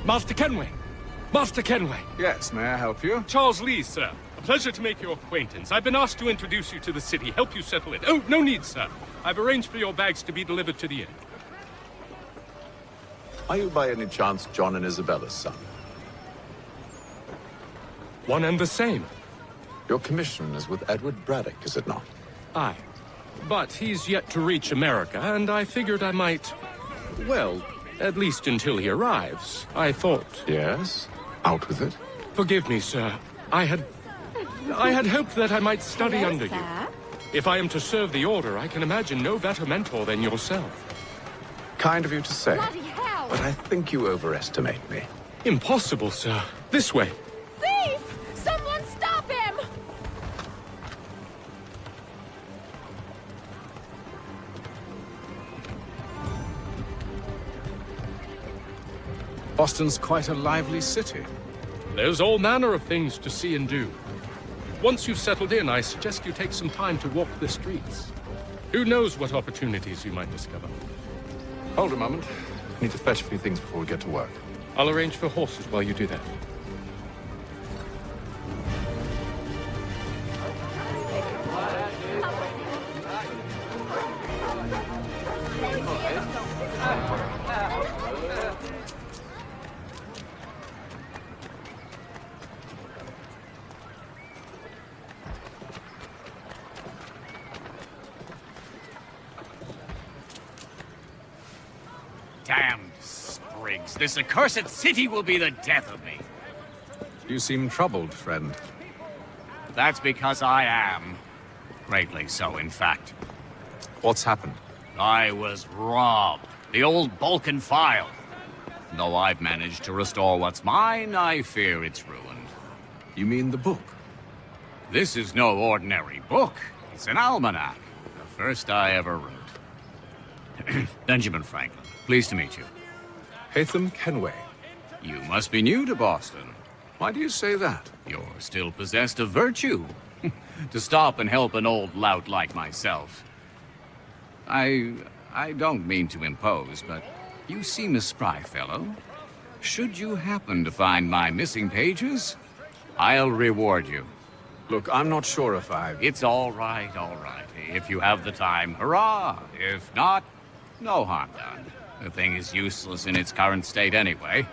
Master Kenway! Master Kenway! Yes, may I help you? Charles Lee, sir. A pleasure to make your acquaintance. I've been asked to introduce you to the city, help you settle it. Oh, no need, sir. I've arranged for your bags to be delivered to the inn. Are you by any chance John and Isabella's son? One and the same. Your commission is with Edward Braddock, is it not? Aye. But he's yet to reach America, and I figured I might... Well, at least until he arrives. I thought... Yes? Out with it. Forgive me, sir. I had hoped that I might study Hello, under sir. you. If I am to serve the Order, I can imagine no better mentor than yourself. Kind of you to say. Bloody hell! But I think you overestimate me. Impossible, sir. This way. Thief! Someone stop him! Boston's quite a lively city. There's all manner of things to see and do. Once you've settled in, I suggest you take some time to walk the streets. Who knows what opportunities you might discover. Hold a moment. I need to fetch a few things before we get to work. I'll arrange for horses while you do that. Damned sprigs. This accursed city will be the death of me. You seem troubled, friend. That's because I am. Greatly so, in fact. What's happened? I was robbed. The old Balkan file. Though I've managed to restore what's mine, I fear it's ruined. You mean the book? This is no ordinary book. It's an almanac. The first I ever wrote. Benjamin Franklin. Pleased to meet you. Hatham Kenway. You must be new to Boston. Why do you say that? You're still possessed of virtue. To stop and help an old lout like myself. I don't mean to impose, but you seem a spry fellow. Should you happen to find my missing pages, I'll reward you. Look, I'm not sure if It's all right, all right. If you have the time, hurrah! If not, no harm done. The thing is useless in its current state anyway.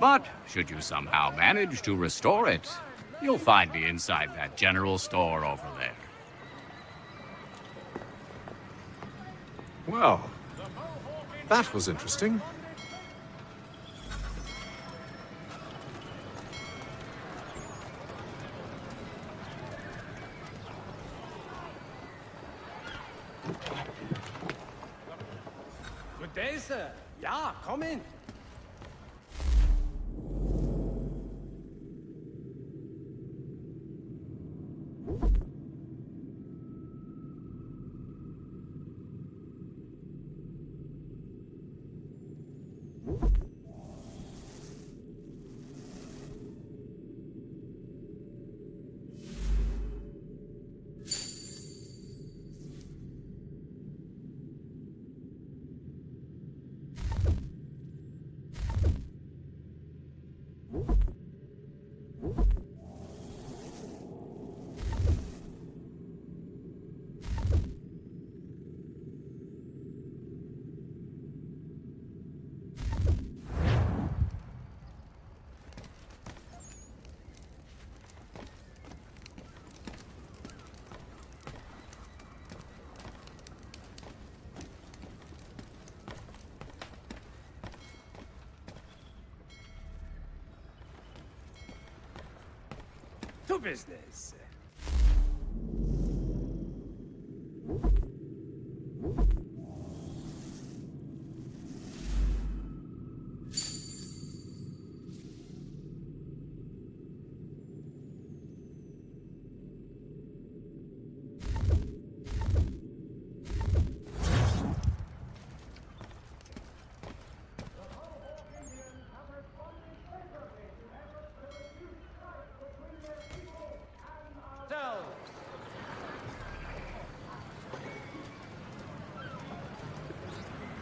But should you somehow manage to restore it, you'll find me inside that general store over there. Well, that was interesting. Good day, sir. Ja, come in. To business.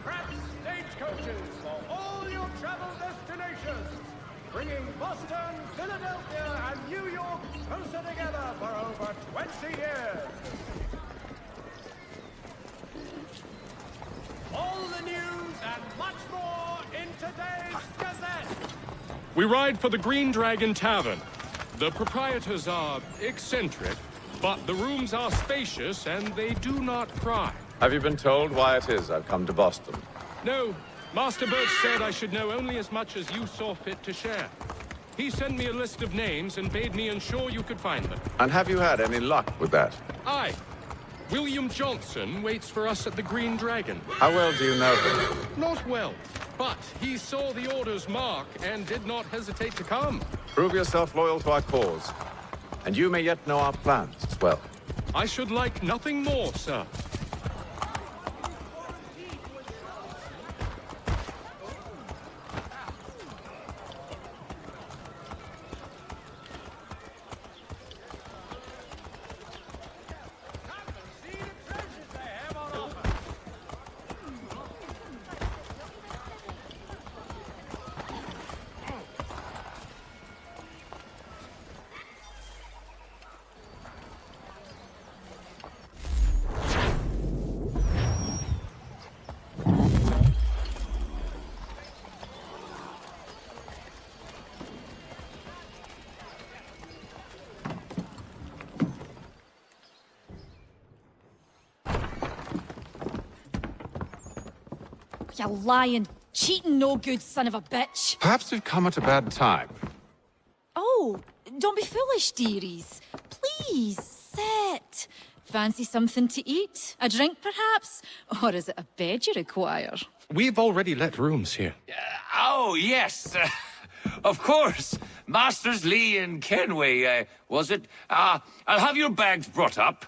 Pratt stagecoaches for all your travel destinations. bringing Boston, Philadelphia, and New York closer together for over 20 years. All the news and much more in today's Gazette. We ride for the Green Dragon Tavern. The proprietors are eccentric, but the rooms are spacious and they do not pry. Have you been told why it is I've come to Boston? No, Master Birch said I should know only as much as you saw fit to share. He sent me a list of names and bade me ensure you could find them. And have you had any luck with that? Aye. William Johnson waits for us at the Green Dragon. How well do you know him? Not well, but he saw the order's mark and did not hesitate to come. Prove yourself loyal to our cause, and you may yet know our plans as well. I should like nothing more, sir. See the treasures they have on offer. You lying, cheating, no good son of a bitch. Perhaps we've come at a bad time. Oh, don't be foolish, dearies. Please, sit. Fancy something to eat? A drink, perhaps? Or is it a bed you require? We've already let rooms here. Oh, yes. Of course. Masters Lee and Kenway, was it? I'll have your bags brought up.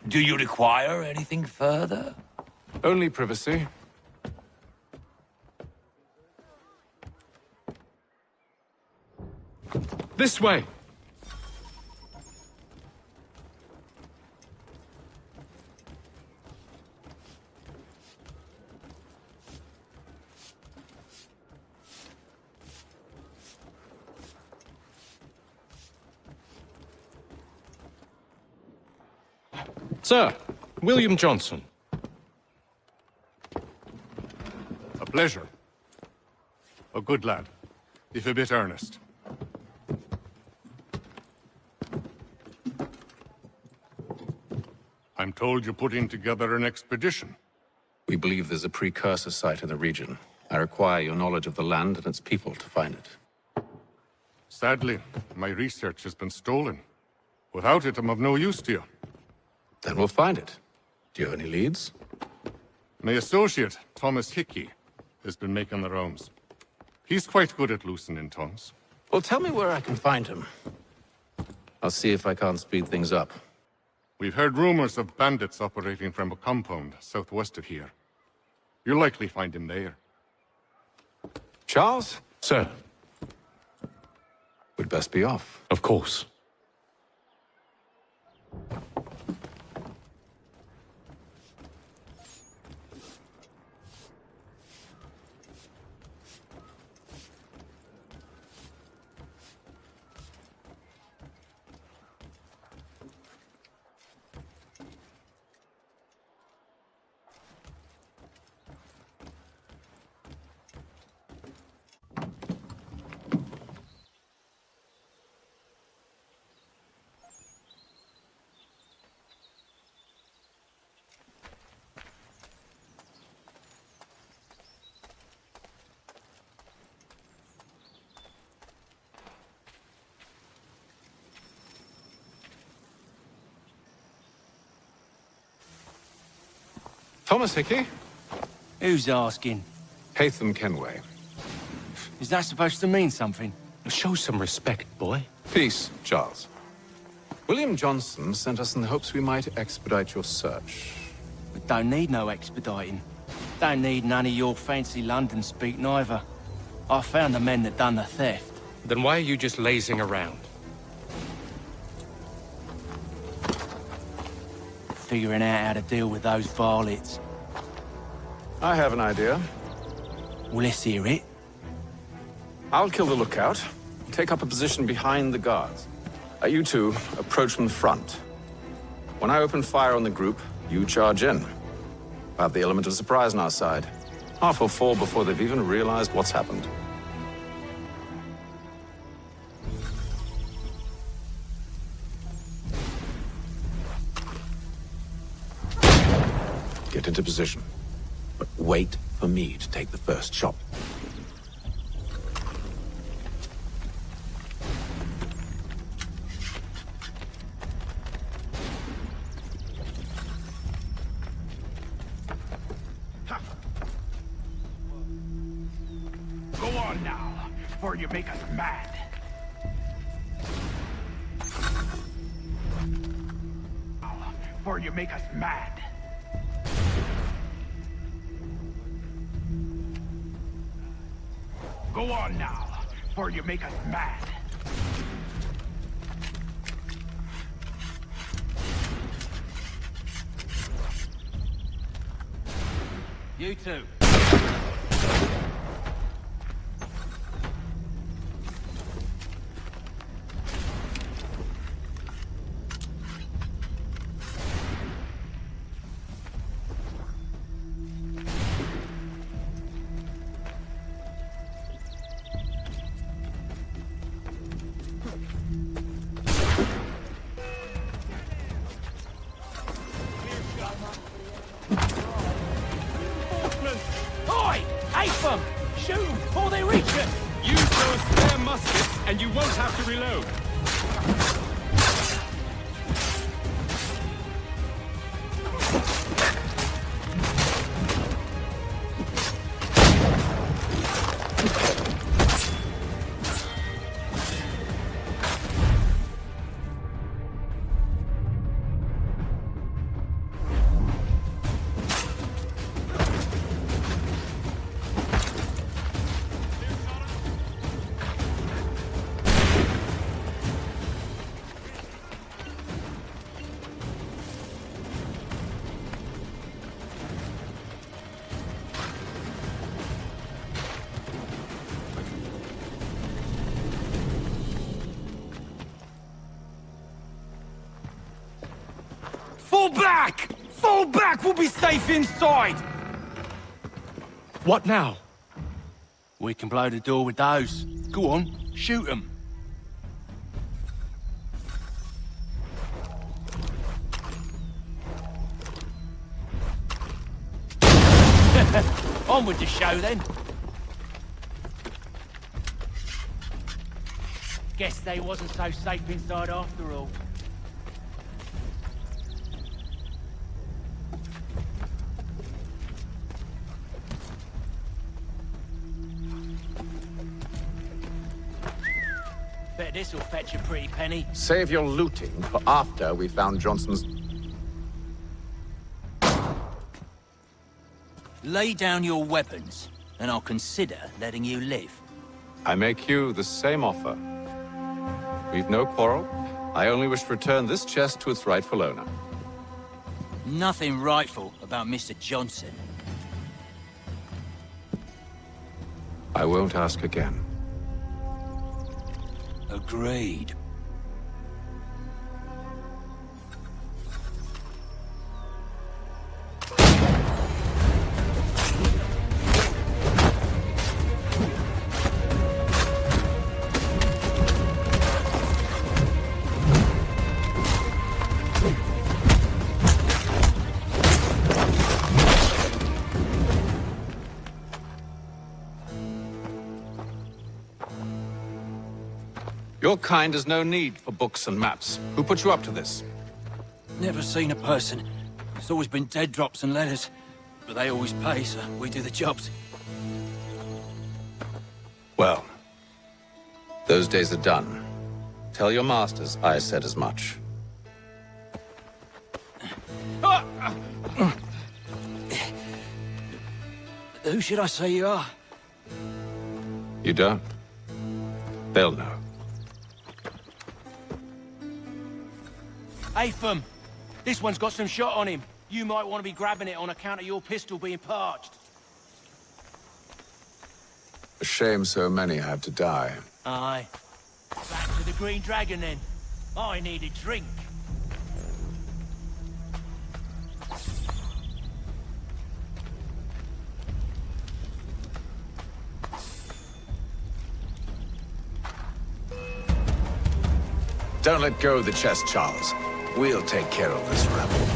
Do you require anything further? Only privacy. This way. Sir, William Johnson. A pleasure. A good lad, if a bit earnest. I'm told you're putting together an expedition. We believe there's a precursor site in the region. I require your knowledge of the land and its people to find it. Sadly, my research has been stolen. Without it, I'm of no use to you. Then we'll find it. Do you have any leads? My associate, Thomas Hickey, has been making the rounds. He's quite good at loosening tongues. Well, tell me where I can find him. I'll see if I can't speed things up. We've heard rumors of bandits operating from a compound southwest of here. You'll likely find him there. Charles? Sir, We'd best be off. of course. Thomas Hickey? Who's asking? Haytham Kenway. Is that supposed to mean something? Show some respect, boy. Peace, Charles. William Johnson sent us in the hopes we might expedite your search. We don't need no expediting. Don't need none of your fancy London speak neither. I found the men that done the theft. Then why are you just lazing around? Figuring out how to deal with those varlets. I have an idea. Well, let's hear it. I'll kill the lookout, take up a position behind the guards. You two approach from the front. When I open fire on the group, you charge in. I have the element of surprise on our side. Half will fall before they've even realized what's happened. Get into position, but wait for me to take the first shot. Go on now, before you make us mad. Before you make us mad. Go on now, before you make us mad. You two. Oi! Ace them! Shoot them before they reach us! Use those spare muskets, and you won't have to reload. Fall back! Fall back! We'll be safe inside! What now? We can blow the door with those. Go on, shoot them. On with the show then. Guess they wasn't so safe inside after all. Bet this'll fetch a pretty penny. Save your looting for after we found Johnson's... Lay down your weapons, and I'll consider letting you live. I make you the same offer. We've no quarrel. I only wish to return this chest to its rightful owner. Nothing rightful about Mr. Johnson. I won't ask again. Agreed. Your kind has no need for books and maps. Who put you up to this? Never seen a person. It's always been dead drops and letters. But they always pay, so we do the jobs. Well, those days are done. Tell your masters I said as much. Who should I say you are? You don't? They'll know. Atham, this one's got some shot on him. You might want to be grabbing it on account of your pistol being parched. A shame so many have to die. Aye. Back to the Green Dragon then. I need a drink. Don't let go of the chest, Charles. We'll take care of this rebel.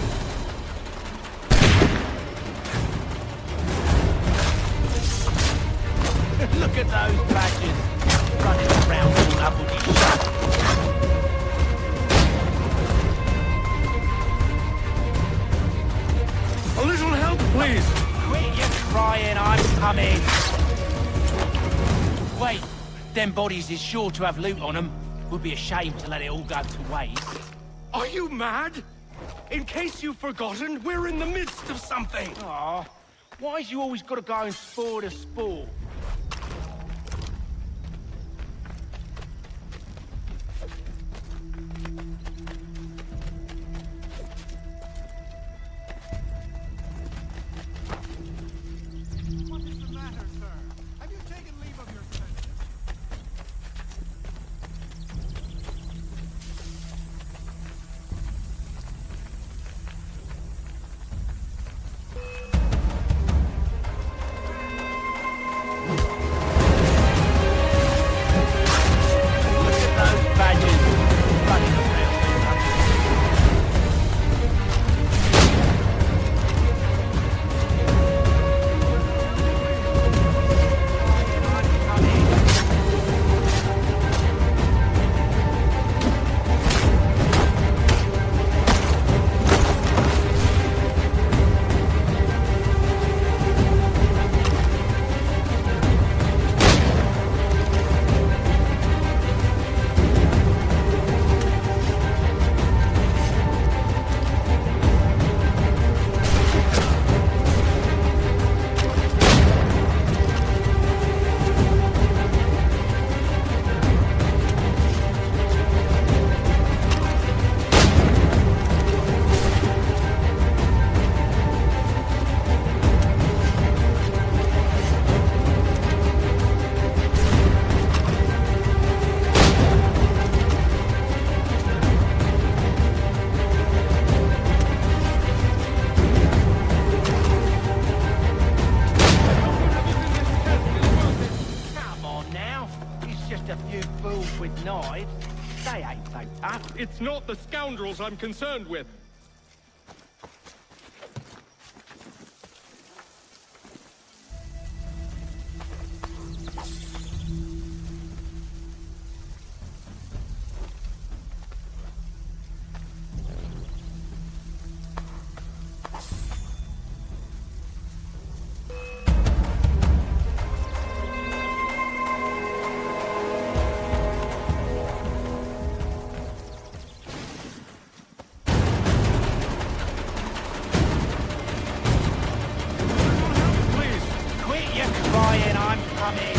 Look at those badgers running around all up on each other. A little help, please! Quit your crying, I'm coming. Wait, them bodies is sure to have loot on them. Would be a shame to let it all go to waste. Are you mad? In case you've forgotten, we're in the midst of something! Aw, why's you always gotta go and spoil the sport? What is the matter, sir? Have you taken leave of your senses? Look at those badgers running around all up. Come on now. It's just a few fools with knives. They ain't so tough. It's not the scoundrels I'm concerned with. Quit your crying, I'm coming.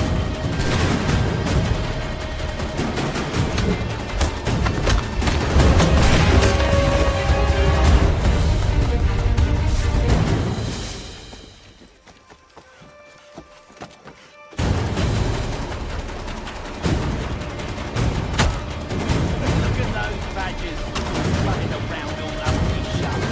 Look at those badgers running around all up each other.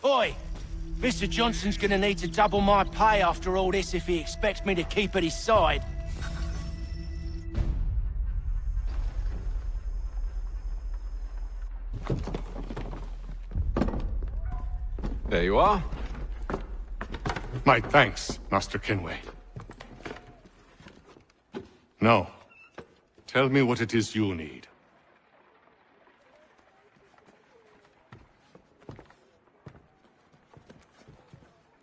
Oi! Mr. Johnson's gonna need to double my pay after all this if he expects me to keep at his side. There you are. My thanks, Master Kenway. Now, tell me what it is you need.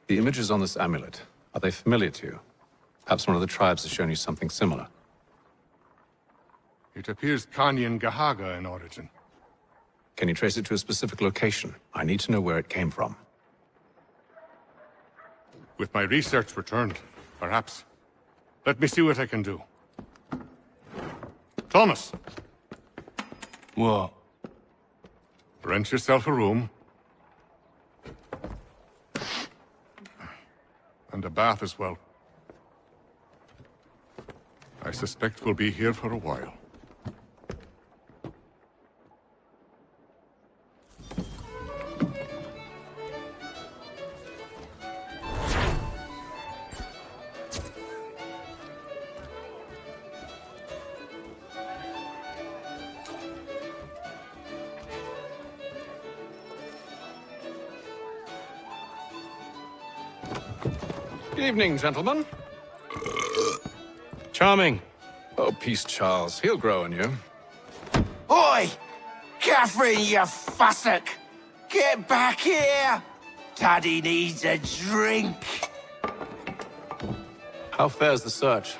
The images on this amulet, are they familiar to you? Perhaps one of the tribes has shown you something similar. It appears Kanyan Gahaga in origin. Can you trace it to a specific location? I need to know where it came from. With my research returned, perhaps. Let me see what I can do. Thomas! What? Rent yourself a room. And a bath as well. I suspect we'll be here for a while. Good evening, gentlemen. Charming. Oh, peace, Charles. He'll grow on you. Oi! Catherine, you fussock! Get back here! Daddy needs a drink. How fares the search?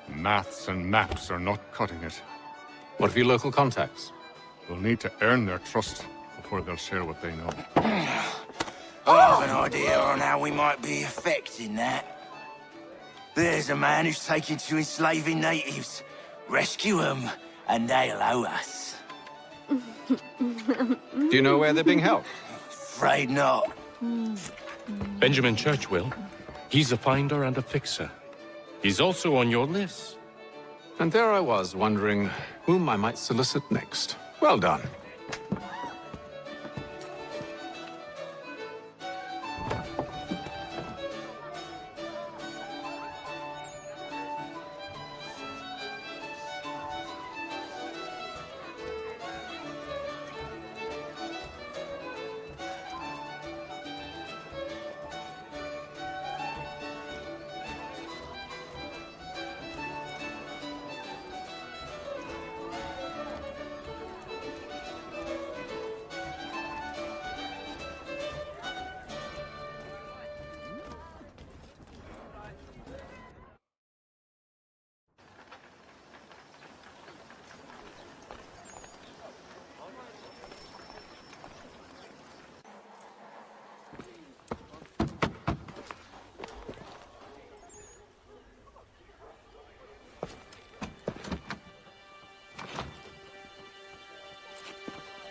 Maths and maps are not cutting it. What of your local contacts? We'll need to earn their trust before they'll share what they know. I have an idea on how we might be affecting that. There's a man who's taken to enslaving natives. Rescue them, and they'll owe us. Do you know where they're being held? Afraid not. Benjamin Church will. He's a finder and a fixer. He's also on your list. And there I was, wondering whom I might solicit next. Well done.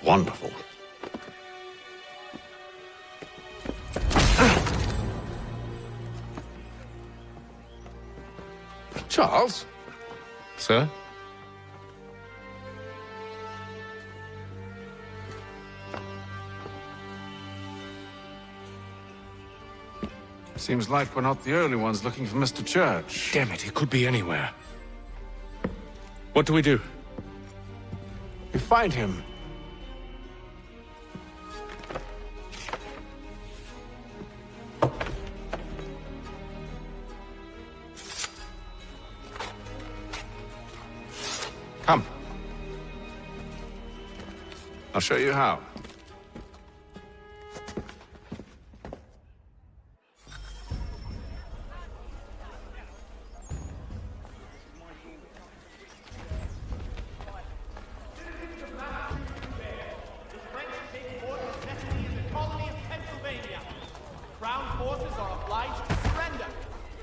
Wonderful. Charles? Sir? Seems like we're not the only ones looking for Mr. Church. Damn it, he could be anywhere. What do we do? We find him. Come. I'll show you how. Crown forces are obliged to surrender.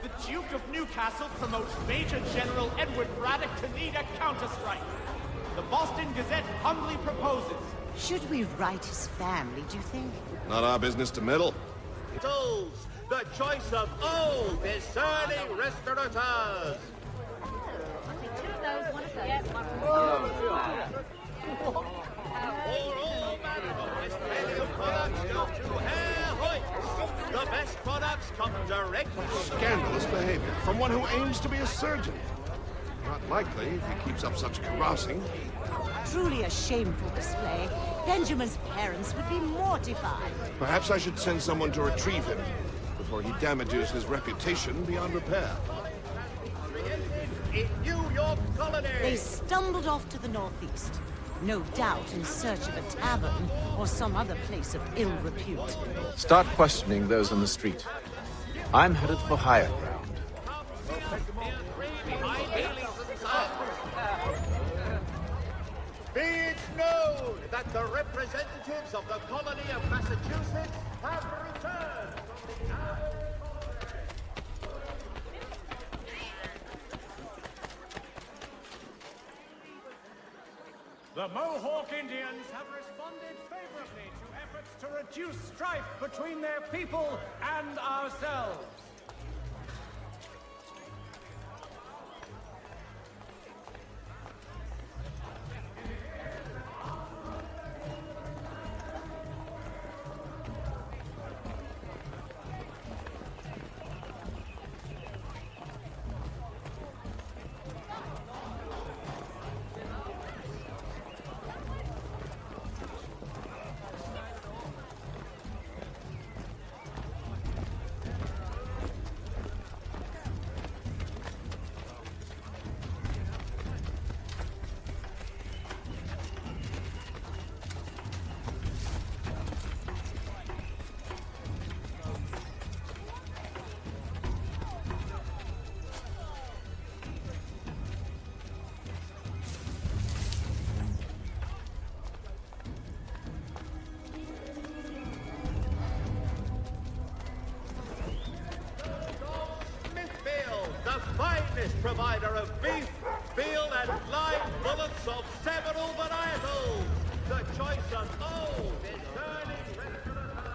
The Duke of Newcastle promotes Major General Edward Braddock to lead a counterstrike. The Boston Gazette humbly proposes. Should we write his family, do you think? Not our business to meddle. Souls, the choice of old discerning restaurateurs. For all manner of Westphalian products, To Herr Hoyt! The best products come direct from... Scandalous behavior from one who aims to be a surgeon. Not likely if he keeps up such carousing. Truly a shameful display. Benjamin's parents would be mortified. Perhaps I should send someone to retrieve him before he damages his reputation beyond repair. In New York colony! They stumbled off to the northeast. No doubt in search of a tavern or some other place of ill repute. Start questioning those on the street. I'm headed for higher ground. Be it known that the representatives of the colony of Massachusetts have returned from the hour. The Mohawk Indians have responded favorably to efforts to reduce strife between their people and ourselves. Provider of beef, veal, and live bullets of several varietals. The choice of old is turning restaurant.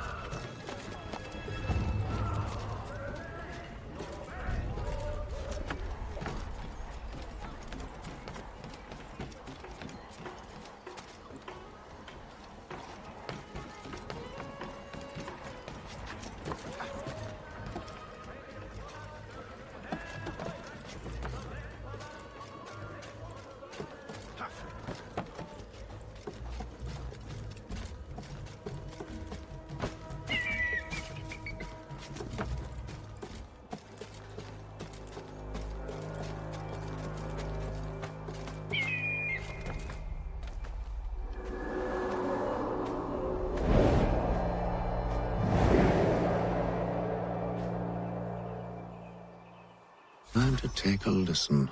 Time to take a listen.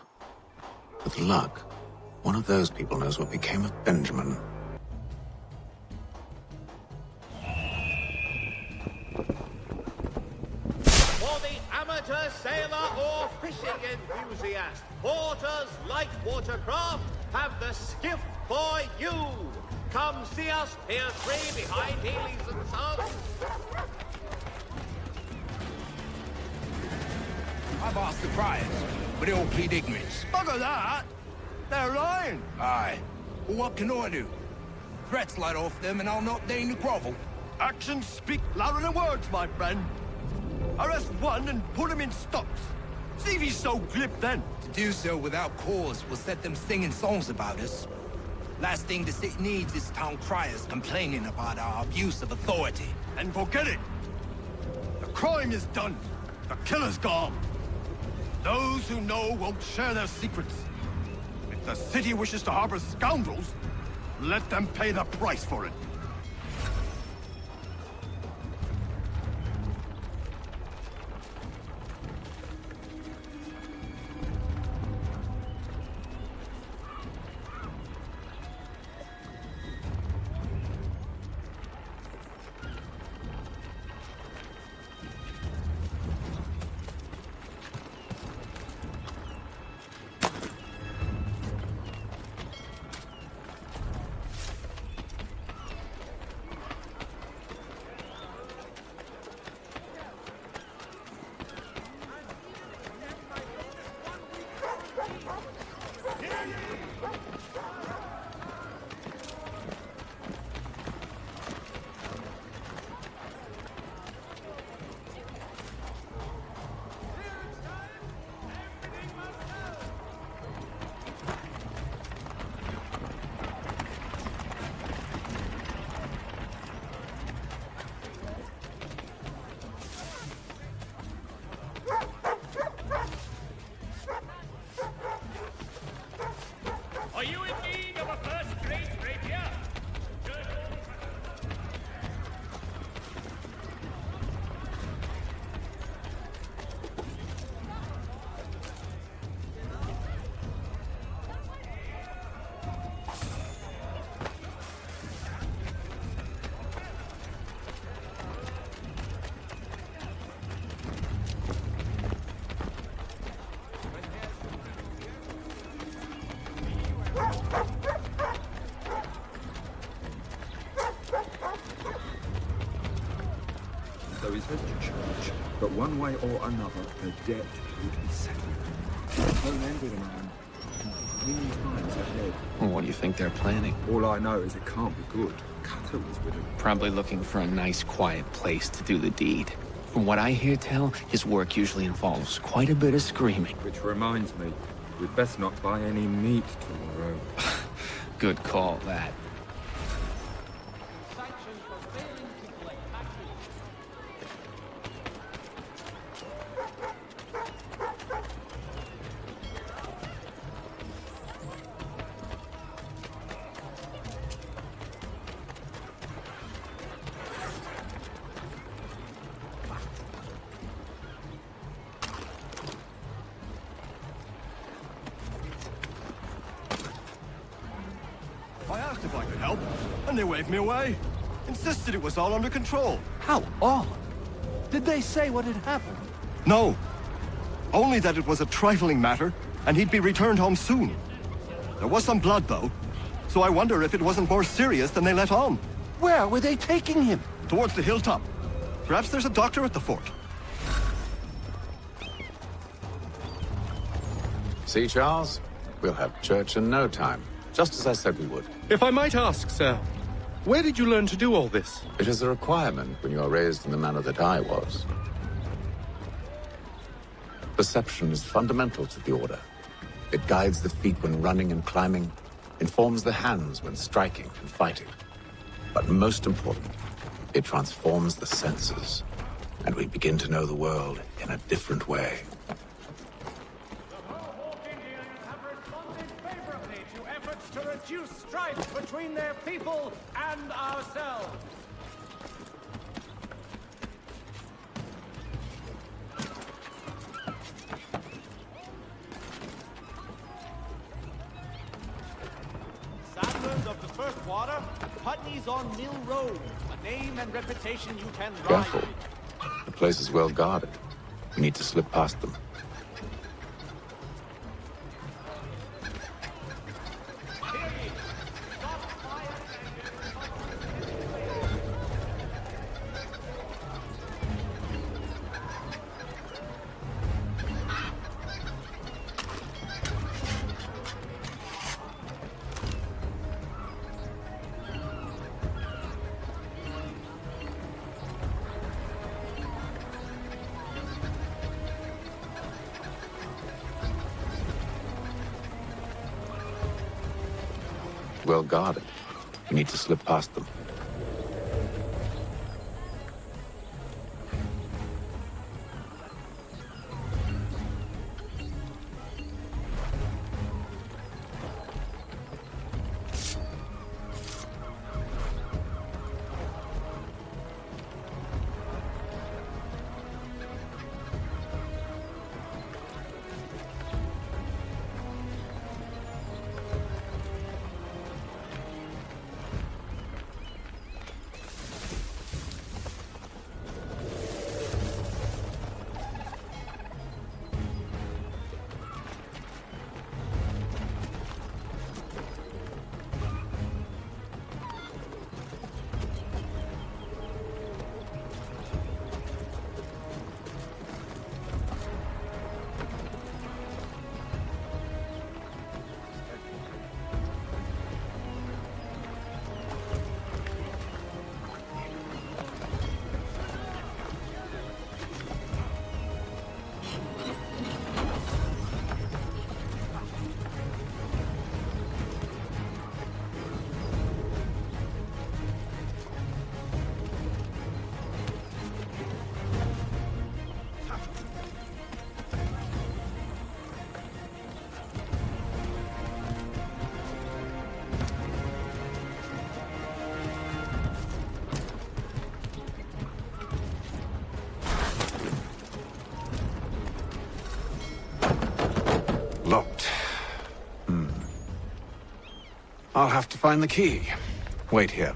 With luck, one of those people knows what became of Benjamin. For the amateur sailor or fishing enthusiast, Porter's light watercraft have the skiff for you. Come see us, Pier 3 behind Healy's and Sons. I've asked the criers, but they all plead ignorance. Bugger that! They're lying! Aye. Well, what can I do? Threats light off them and I'll not deign to grovel. Actions speak louder than words, my friend. Arrest one and put him in stocks. See if he's so glib then. To do so without cause will set them singing songs about us. Last thing the city needs is town criers complaining about our abuse of authority. And forget it. The crime is done. The killer's gone. Those who know won't share their secrets. If the city wishes to harbor scoundrels, let them pay the price for it. so he says to church. But one way or another, the debt would be settled. No end with a man. Lean times ahead. Well, what do you think they're planning? All I know is it can't be good. Cutter was with him. Probably looking for a nice, quiet place to do the deed. From what I hear tell, his work usually involves quite a bit of screaming. Which reminds me, we'd best not buy any meat tomorrow. Good call, that. I asked if I could help, and they waved me away. Insisted it was all under control. How odd. Did they say what had happened? No. Only that it was a trifling matter, and he'd be returned home soon. There was some blood, though, so I wonder if it wasn't more serious than they let on. Where were they taking him? Towards the hilltop. Perhaps there's a doctor at the fort. See, Charles? We'll have church in no time. Just as I said we would. If I might ask, sir, where did you learn to do all this? It is a requirement when you are raised in the manner that I was. Perception is fundamental to the Order. It guides the feet when running and climbing, informs the hands when striking and fighting. But most important, it transforms the senses, and we begin to know the world in a different way. To reduce strife between their people and ourselves. Saddlers of the First Water, Putney's on Mill Road, a name and reputation you can ride. Careful. The place is well guarded. We need to slip past them. Well guarded. We need to slip past them. Locked. I'll have to find the key. Wait here.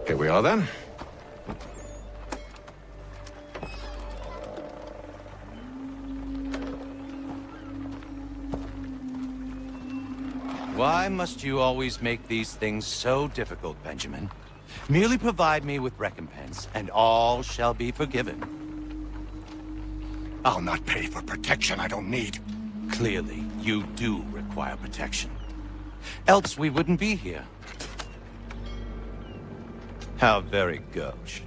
Here we are then. Why must you always make these things so difficult, Benjamin? Merely provide me with recompense, and all shall be forgiven. I'll not pay for protection I don't need. Clearly, you do require protection. Else we wouldn't be here. How very gauche.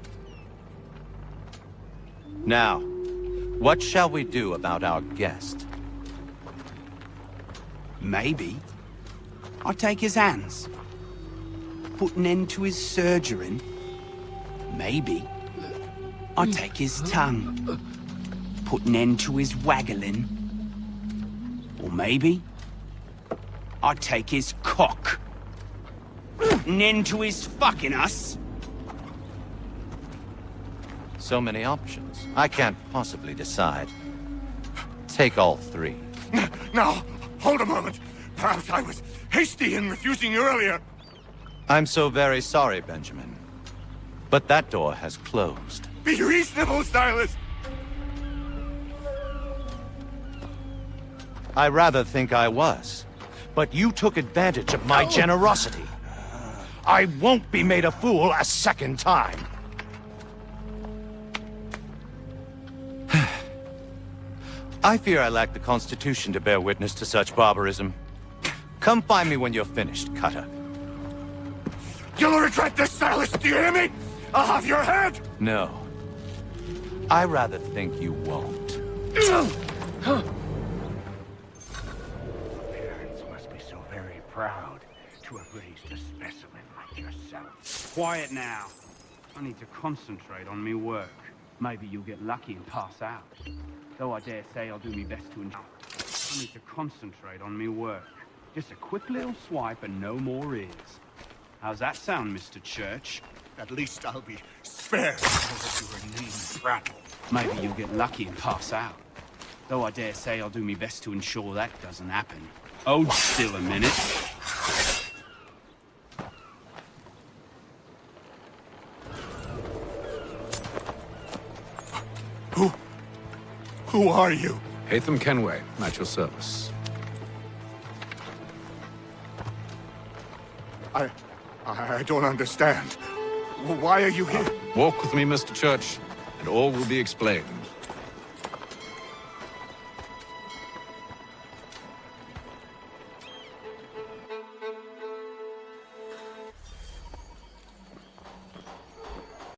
Now, what shall we do about our guest? Maybe I'll take his hands. Put an end to his surgering. Maybe I'll take his tongue. Put an end to his waggling. Or maybe I'll take his cock. Put an end to his fucking us. So many options. I can't possibly decide. Take all three. Now, hold a moment. Perhaps I was hasty in refusing you earlier. I'm so very sorry, Benjamin. But that door has closed. Be reasonable, Silas. I rather think I was. But you took advantage of my generosity. I won't be made a fool a second time. I fear I lack the constitution to bear witness to such barbarism. Come find me when you're finished, Cutter. You'll regret this, Silas, do you hear me? I'll have your head! No. I rather think you won't. Parents must be so very proud to have raised a specimen like yourself. Quiet now. I need to concentrate on me work. Maybe you'll get lucky and pass out. Though I dare say I'll do me best to enjoy. I need to concentrate on me work. Just a quick little swipe and no more is. How's that sound, Mr. Church? At least I'll be spared that you remain prattle. Maybe you'll get lucky and pass out. Though I dare say I'll do me best to ensure that doesn't happen. Hold still a minute. Who are you? Haytham Kenway, at your service. I don't understand. Why are you here? Walk with me, Mr. Church, and all will be explained.